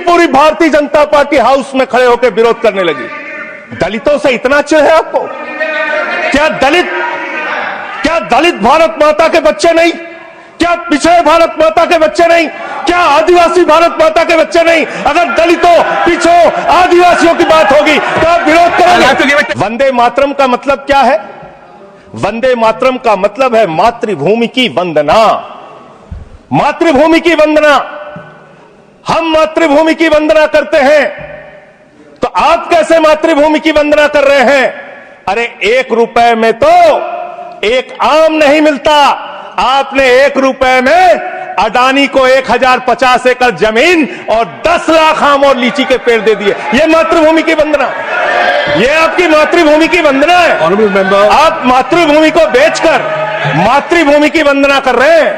पूरी Bharatiya Janata party house में खड़े होकर विरोध करने लगी। दलितों से इतना चिढ़ है आपको? क्या दलित भारत माता के बच्चे नहीं? क्या पिछड़े भारत माता के बच्चे नहीं? क्या आदिवासी भारत माता के बच्चे नहीं? अगर दलितों, पिछड़ों, आदिवासियों की बात होगी तो आप विरोध करेंगे। वंदे मातरम का मतलब क्या है? वंदे मातरम का मतलब है मातृभूमि की वंदना। मातृभूमि की वंदना। हम मातृभूमि की वंदना करते हैं, तो आप कैसे मातृभूमि की वंदना कर रहे हैं? अरे 1 रुपए में तो एक आम नहीं मिलता। आपने 1 रुपए में अडानी को 1050 एकड़ जमीन और 10 लाख आम और लीची के पेड़ दे दिए। ये मातृभूमि की वंदना, ये आपकी मातृभूमि की वंदना है। आप मातृभूमि को बेचकर मातृभूमि की वंदना कर रहे हैं।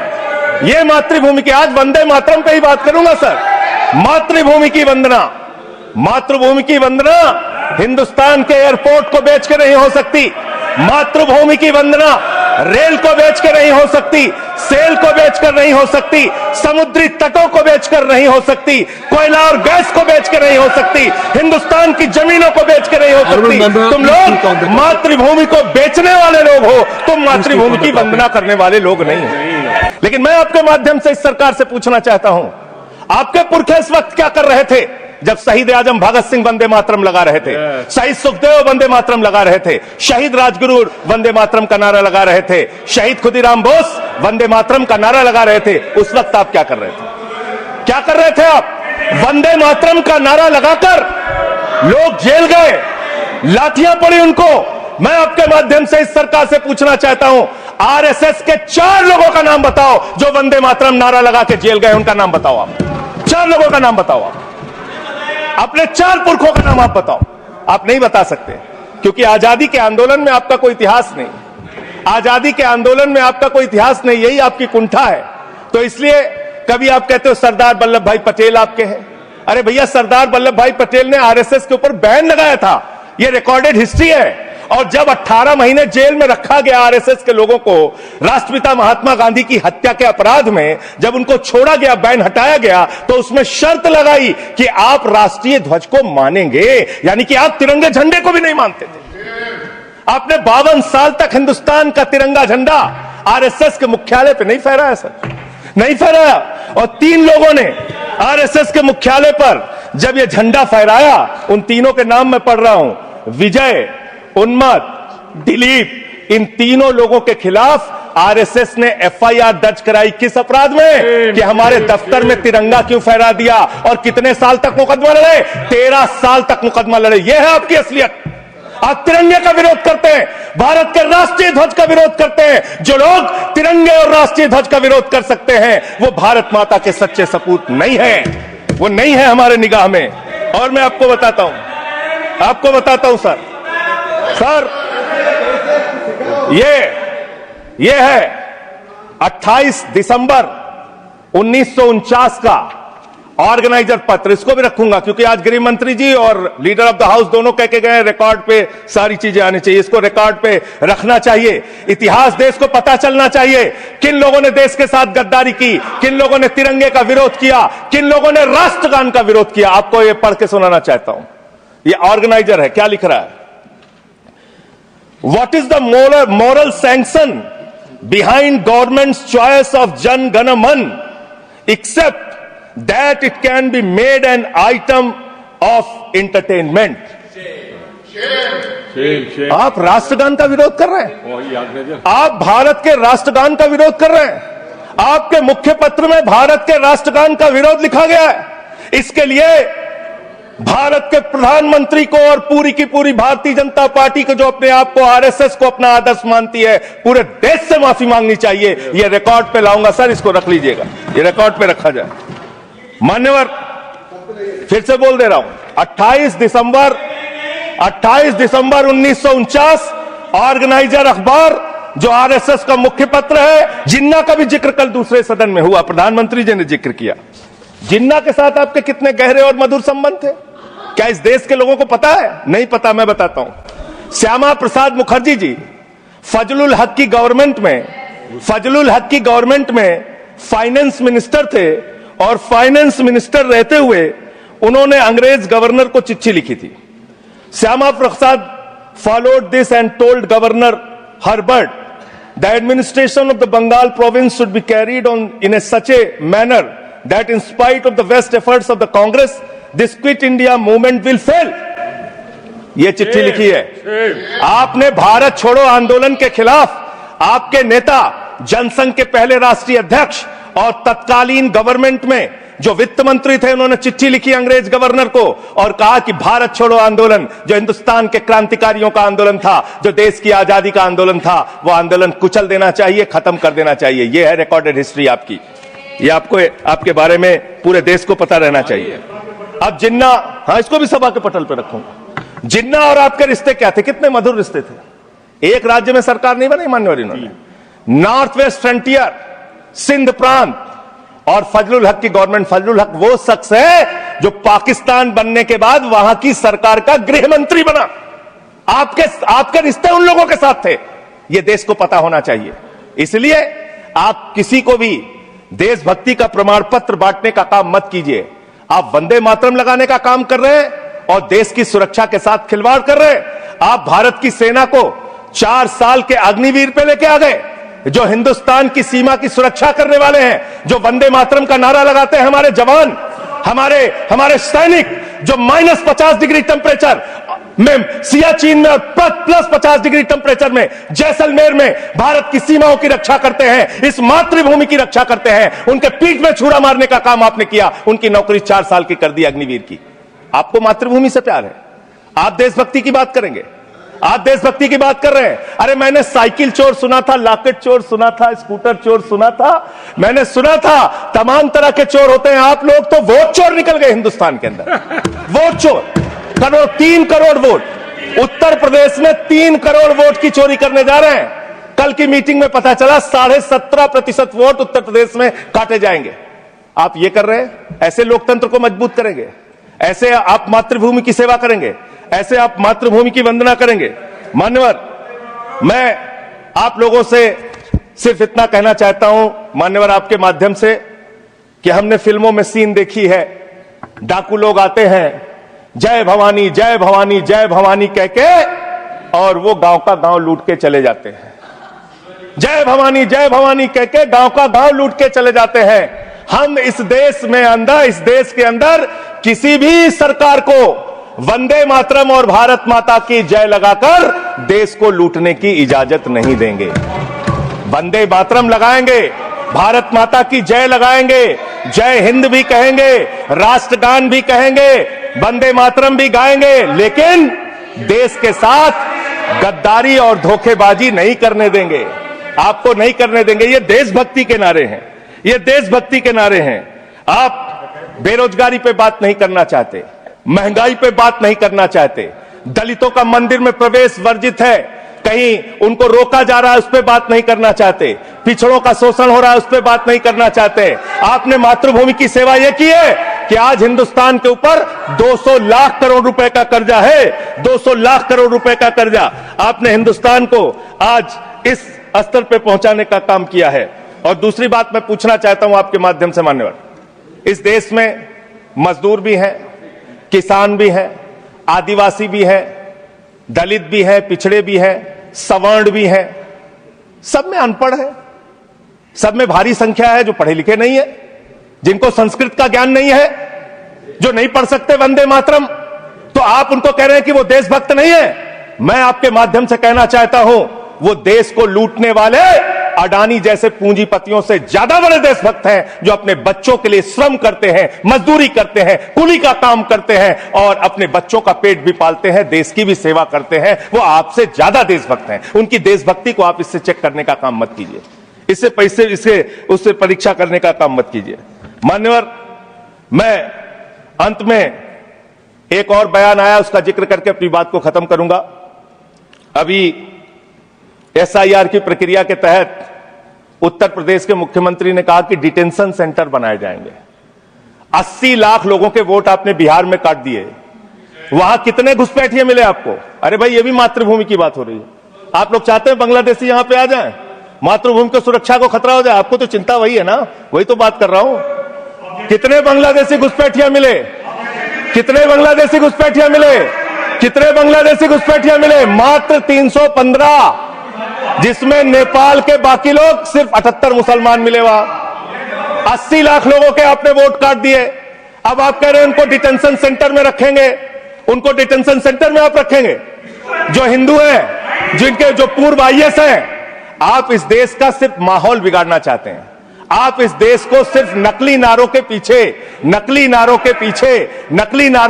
ये मातृभूमि की, आज वंदे मातरम पे ही बात करूंगा सर। मातृभूमि की वंदना, मातृभूमि की वंदना हिंदुस्तान के एयरपोर्ट को बेच के नहीं हो सकती। मातृभूमि की वंदना रेल को बेचकर नहीं हो सकती, सेल को बेचकर नहीं हो सकती, समुद्री तटों को बेचकर नहीं हो सकती, कोयला और गैस को बेचकर नहीं हो सकती, हिंदुस्तान की जमीनों को बेचकर नहीं हो सकती। तुम लोग मातृभूमि को बेचने वाले लोग हो, तुम मातृभूमि की वंदना करने वाले लोग नहीं हो। लेकिन मैं आपके माध्यम से इस सरकार से पूछना चाहता हूं, आपके पुरखे इस वक्त क्या कर रहे थे जब शहीद आजम भगत सिंह वंदे मातरम लगा रहे थे, शहीद सुखदेव वंदे मातरम लगा रहे थे, शहीद राजगुरु वंदे मातरम का नारा लगा रहे थे, शहीद खुदीराम बोस वंदे मातरम का नारा लगा रहे थे? उस वक्त आप क्या कर रहे थे? क्या कर रहे थे आप? वंदे मातरम का नारा लगाकर लोग जेल गए, लाठियां पड़ी उनको। मैं आपके माध्यम से इस सरकार से पूछना चाहता हूं, आरएसएस के 4 लोगों का नाम बताओ जो वंदे मातरम नारा लगा के जेल गए। उनका नाम बताओ आप। 4 लोगों का नाम बताओ आप। अपने 4 पुरखों का नाम आप बताओ। आप नहीं बता सकते क्योंकि आजादी के आंदोलन में आपका कोई इतिहास नहीं। आजादी के आंदोलन में आपका कोई इतिहास नहीं, यही आपकी कुंठा है। तो इसलिए कभी आप कहते हो सरदार वल्लभ भाई पटेल आपके हैं। अरे भैया, सरदार वल्लभ भाई पटेल ने आरएसएस के ऊपर बैन लगाया था, यह रिकॉर्डेड हिस्ट्री है। और जब 18 महीने जेल में रखा गया आरएसएस के लोगों को राष्ट्रपिता महात्मा गांधी की हत्या के अपराध में, जब उनको छोड़ा गया, बैन हटाया गया, तो उसमें शर्त लगाई कि आप राष्ट्रीय ध्वज को मानेंगे, यानी कि आप तिरंगे झंडे को भी नहीं मानते थे। आपने 52 साल तक हिंदुस्तान का तिरंगा झंडा आरएसएस के मुख्यालय पे नहीं फहराया सर, नहीं फहराया। और 3 लोगों ने आरएसएस के मुख्यालय पर जब यह झंडा फहराया, उन तीनों के नाम मैं पढ़ रहा हूं, विजय, उन्मत, दिलीप, इन तीनों लोगों के खिलाफ आरएसएस ने एफआईआर दर्ज कराई। किस अपराध में? कि हमारे दफ्तर में तिरंगा क्यों फहरा दिया। और कितने साल तक मुकदमा लड़े? 13 साल तक मुकदमा लड़े। यह है आपकी असलियत। आप तिरंगे का विरोध करते हैं, भारत के राष्ट्रीय ध्वज का विरोध करते हैं। जो लोग तिरंगे और राष्ट्रीय ध्वज का विरोध कर सकते हैं, वो भारत माता के सच्चे सपूत नहीं है, वो नहीं है हमारे निगाह में। और मैं आपको बताता हूं सर, ये है 28 दिसंबर 1949 का ऑर्गेनाइजर पत्र। इसको भी रखूंगा क्योंकि आज गृह मंत्री जी और लीडर ऑफ द हाउस दोनों कह के गए रिकॉर्ड पे सारी चीजें आनी चाहिए। इसको रिकॉर्ड पे रखना चाहिए। इतिहास देश को पता चलना चाहिए, किन लोगों ने देश के साथ गद्दारी की, किन लोगों ने तिरंगे का विरोध किया, किन लोगों ने राष्ट्रगान का विरोध किया। आपको ये पढ़ के सुनाना चाहता हूं। ये ऑर्गेनाइजर है, क्या लिख रहा है? What is the moral sanction behind government's choice of Jan Gana Man, except that it can be made an item of entertainment? आप राष्ट्रगान का विरोध कर रहे हैं, आप भारत के राष्ट्रगान का विरोध कर रहे हैं। आपके मुख्य पत्र में भारत के राष्ट्रगान का विरोध लिखा गया है। इसके लिए भारत के प्रधानमंत्री को और पूरी की पूरी भारतीय जनता पार्टी को, जो अपने आप को आरएसएस को अपना आदर्श मानती है, पूरे देश से माफी मांगनी चाहिए। यह रिकॉर्ड पे लाऊंगा सर, इसको रख लीजिएगा, ये रिकॉर्ड पे रखा जाए। मान्यवर, फिर से बोल दे रहा हूं, 28 दिसंबर 1949 ऑर्गेनाइजर अखबार, जो आरएसएस का मुख्य पत्र है। जिन्ना का भी जिक्र कल दूसरे सदन में हुआ, प्रधानमंत्री जी ने जिक्र किया। जिन्ना के साथ आपके कितने गहरे और मधुर संबंध थे, क्या इस देश के लोगों को पता है? नहीं पता, मैं बताता हूं। श्यामा प्रसाद मुखर्जी जी फजलुल हक की गवर्नमेंट में फाइनेंस मिनिस्टर थे, और फाइनेंस मिनिस्टर रहते हुए उन्होंने अंग्रेज गवर्नर को चिट्ठी लिखी थी। Shyama Prasad followed this and told governor Herbert the administration of the Bengal province should be carried on in such a manner that in spite of the best efforts of the Congress this quit India movement will fail. यह चिट्ठी लिखी है। आपने भारत छोड़ो आंदोलन के खिलाफ आपके नेता, जनसंघ के पहले राष्ट्रीय अध्यक्ष और तत्कालीन गवर्नमेंट में जो वित्त मंत्री थे, उन्होंने चिट्ठी लिखी अंग्रेज गवर्नर को और कहा कि भारत छोड़ो आंदोलन, जो हिंदुस्तान के क्रांतिकारियों का आंदोलन था, जो देश की आजादी का आंदोलन था, वो आंदोलन कुचल देना चाहिए, खत्म कर देना चाहिए। यह है रिकॉर्डेड हिस्ट्री आपकी। यह आपको, आपके बारे में पूरे देश को पता रहना चाहिए। अब जिन्ना, हाँ, इसको भी सभा के पटल पर रखूंगा। जिन्ना और आपके रिश्ते क्या थे? कितने मधुर रिश्ते थे। एक राज्य में सरकार नहीं बनाई मान्यवर इन्होंने। नॉर्थ वेस्ट फ्रंटियर, सिंध प्रांत और फजलुल हक की गवर्नमेंट। फजलुल हक वो शख्स है जो पाकिस्तान बनने के बाद वहां की सरकार का गृह मंत्री बना। आपके रिश्ते उन लोगों के साथ थे। यह देश को पता होना चाहिए। इसलिए आप किसी को भी देशभक्ति का प्रमाण पत्र बांटने का काम मत कीजिए। आप वंदे मातरम लगाने का काम कर रहे हैं और देश की सुरक्षा के साथ खिलवाड़ कर रहे हैं। आप भारत की सेना को 4 साल के अग्निवीर पे लेके आ गए, जो हिंदुस्तान की सीमा की सुरक्षा करने वाले हैं, जो वंदे मातरम का नारा लगाते हैं हमारे जवान, हमारे सैनिक, जो -50 डिग्री टेम्परेचर में सियाचिन में और +50 डिग्री टेम्परेचर में जैसलमेर में भारत की सीमाओं की रक्षा करते हैं, इस मातृभूमि की रक्षा करते हैं। उनके पीठ में छुरा मारने का काम आपने किया। उनकी नौकरी 4 साल की कर दी अग्निवीर की। आपको मातृभूमि से प्यार है। आप देशभक्ति की बात करेंगे। आप देशभक्ति की बात कर रहे हैं। अरे मैंने साइकिल चोर सुना था, लॉकेट चोर सुना था, स्कूटर चोर सुना था, मैंने सुना था तमाम तरह के चोर होते हैं। आप लोग तो वोट चोर निकल गए हिंदुस्तान के अंदर। वोट चोर, 3 करोड़ वोट उत्तर प्रदेश में 3 करोड़ वोट की चोरी करने जा रहे हैं। कल की मीटिंग में पता चला 17.5% वोट उत्तर प्रदेश में काटे जाएंगे। आप ये कर रहे हैं। ऐसे लोकतंत्र को मजबूत करेंगे? ऐसे आप मातृभूमि की सेवा करेंगे? ऐसे आप मातृभूमि की वंदना करेंगे? मान्यवर, मैं आप लोगों से सिर्फ इतना कहना चाहता हूं मान्यवर, आपके माध्यम से, कि हमने फिल्मों में सीन देखी है, डाकू लोग आते हैं, जय भवानी जय भवानी जय भवानी कह के, और वो गांव का गांव लूट के चले जाते हैं। जय भवानी कह के गांव का गांव लूट के चले जाते हैं। हम इस देश के अंदर किसी भी सरकार को वंदे मातरम और भारत माता की जय लगाकर देश को लूटने की इजाजत नहीं देंगे। वंदे मातरम लगाएंगे, भारत माता की जय लगाएंगे, जय हिंद भी कहेंगे, राष्ट्रगान भी कहेंगे, वंदे मातरम भी गाएंगे, लेकिन देश के साथ गद्दारी और धोखेबाजी नहीं करने देंगे। आपको नहीं करने देंगे। ये देशभक्ति के नारे हैं। ये देशभक्ति के नारे हैं। आप बेरोजगारी पे बात नहीं करना चाहते, महंगाई पे बात नहीं करना चाहते, दलितों का मंदिर में प्रवेश वर्जित है, कहीं उनको रोका जा रहा है, उस पर बात नहीं करना चाहते, पिछड़ों का शोषण हो रहा है, उस पर बात नहीं करना चाहते। आपने मातृभूमि की सेवा यह की है कि आज हिंदुस्तान के ऊपर 200 लाख करोड़ रुपए का कर्जा है। 200 लाख करोड़ रुपए का कर्जा आपने हिंदुस्तान को आज इस स्तर पे पहुंचाने का काम किया है। और दूसरी बात मैं पूछना चाहता हूं आपके माध्यम से मान्यवर, इस देश में मजदूर भी हैं, किसान भी हैं, आदिवासी भी हैं, दलित भी है, पिछड़े भी है, सवर्ण भी है, सब में अनपढ़ है, सब में भारी संख्या है जो पढ़े लिखे नहीं है, जिनको संस्कृत का ज्ञान नहीं है, जो नहीं पढ़ सकते वंदे मातरम। तो आप उनको कह रहे हैं कि वो देशभक्त नहीं है। मैं आपके माध्यम से कहना चाहता हूं, वो देश को लूटने वाले अडानी जैसे पूंजीपतियों से ज्यादा बड़े देशभक्त हैं, जो अपने बच्चों के लिए श्रम करते हैं, मजदूरी करते हैं, कुली का काम करते हैं और अपने बच्चों का पेट भी पालते हैं, देश की भी सेवा करते हैं। वो आपसे ज्यादा देशभक्त हैं। उनकी देशभक्ति को आप इससे चेक करने का काम मत कीजिए, इससे उससे परीक्षा करने का काम मत कीजिए। मान्यवर, मैं अंत में एक और बयान आया, उसका जिक्र करके अपनी बात को खत्म करूंगा। अभी SIR की प्रक्रिया के तहत उत्तर प्रदेश के मुख्यमंत्री ने कहा कि डिटेंशन सेंटर बनाए जाएंगे। 80 लाख लोगों के वोट आपने बिहार में काट दिए। वहां कितने घुसपैठिए मिले आपको? अरे भाई, ये भी मातृभूमि की बात हो रही है। आप लोग चाहते हैं बांग्लादेशी यहां पे आ जाएं, मातृभूमि की सुरक्षा को खतरा हो जाए? आपको तो चिंता वही है ना, वही तो बात कर रहा हूं। कितने बांग्लादेशी घुसपैठिया मिले? कितने बांग्लादेशी घुसपैठिया मिले? कितने बांग्लादेशी घुसपैठिया मिले? मात्र 315, जिसमें नेपाल के बाकी लोग सिर्फ 78 मुसलमान मिले। वहां 80 लाख लोगों के आपने वोट काट दिए। अब आप कह रहे हैं उनको डिटेंशन सेंटर में रखेंगे, उनको डिटेंशन सेंटर में आप रखेंगे जो हिंदू हैं, जिनके जो पूर्व आईएएस हैं। आप इस देश का सिर्फ माहौल बिगाड़ना चाहते हैं। आप इस देश को सिर्फ नकली नारों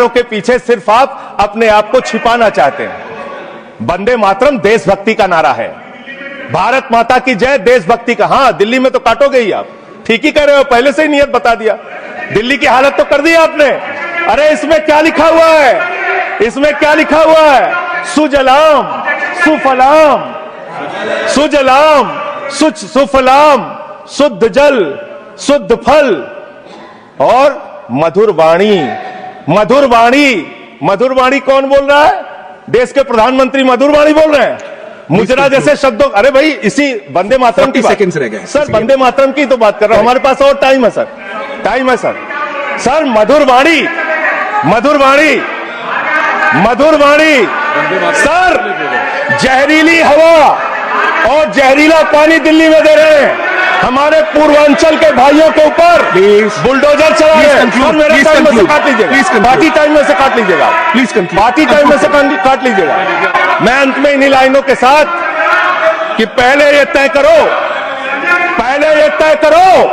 के पीछे सिर्फ आप अपने आप को छिपाना चाहते हैं। वंदे मातरम देशभक्ति का नारा है, भारत माता की जय देशभक्ति का। हां, दिल्ली में तो काटोगे ही आप, ठीक ही कह रहे हो, पहले से ही नियत बता दिया। दिल्ली की हालत तो कर दी आपने। अरे इसमें क्या लिखा हुआ है? इसमें क्या लिखा हुआ है? सुजलाम सुफलाम, सुजलाम सुफलाम, शुद्ध जल शुद्ध फल और मधुर वाणी। मधुर वाणी, मधुर वाणी कौन बोल रहा है? देश के प्रधानमंत्री मधुर वाणी बोल रहे हैं। मुजरा जैसे शब्दों, अरे भाई इसी वंदे मातरम की सेकंड्स रह गए सर, वंदे मातरम की तो बात कर रहा हूं। हमारे पास और टाइम है सर, टाइम है सर। सर मधुर वाणी, मधुर वाणी, मधुर वाणी। सर जहरीली हवा और जहरीला पानी दिल्ली में दे रहे हैं। हमारे पूर्वांचल के भाइयों के ऊपर बुलडोजर चला रहे हैं। मेरा टाइम में से काट लीजिएगा, बाकी टाइम में से काट लीजिएगा, बाकी टाइम में से काट लीजिएगा। मैं अंत में इन्हीं लाइनों के साथ कि पहले ये तय करो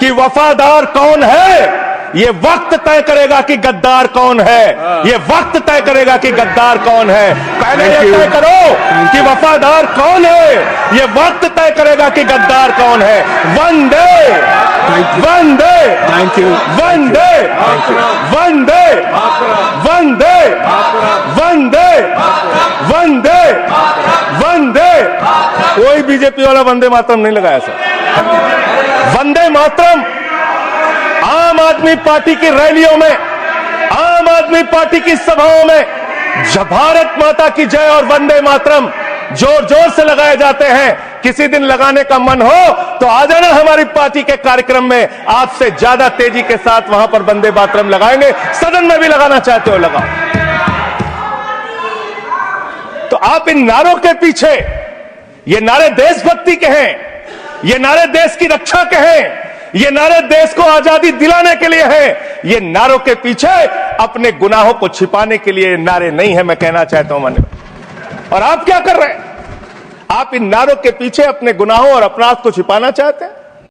कि वफादार कौन है। ये वक्त तय करेगा कि गद्दार कौन है। ये वक्त तय करेगा कि गद्दार कौन है। पहले ये तय करो कि वफादार कौन है। ये वक्त तय करेगा कि गद्दार कौन है। वंदे वंदे वंदे वंदे वंदे वंदे वंदे वंदे। कोई बीजेपी वाला वंदे मातरम नहीं लगाया सर। वंदे मातरम आम आदमी पार्टी की रैलियों में, आम आदमी पार्टी की सभाओं में जब भारत माता की जय और वंदे मातरम जोर जोर से लगाए जाते हैं। किसी दिन लगाने का मन हो तो आ जाना हमारी पार्टी के कार्यक्रम में, आपसे ज्यादा तेजी के साथ वहां पर वंदे मातरम लगाएंगे। सदन में भी लगाना चाहते हो लगाओ। तो आप इन नारों के पीछे, ये नारे देशभक्ति के हैं, ये नारे देश की रक्षा के हैं, ये नारे देश को आजादी दिलाने के लिए हैं। ये नारों के पीछे अपने गुनाहों को छिपाने के लिए नारे नहीं है, मैं कहना चाहता हूं माननीय। और आप क्या कर रहे हैं? आप इन नारों के पीछे अपने गुनाहों और अपराध को छिपाना चाहते हैं।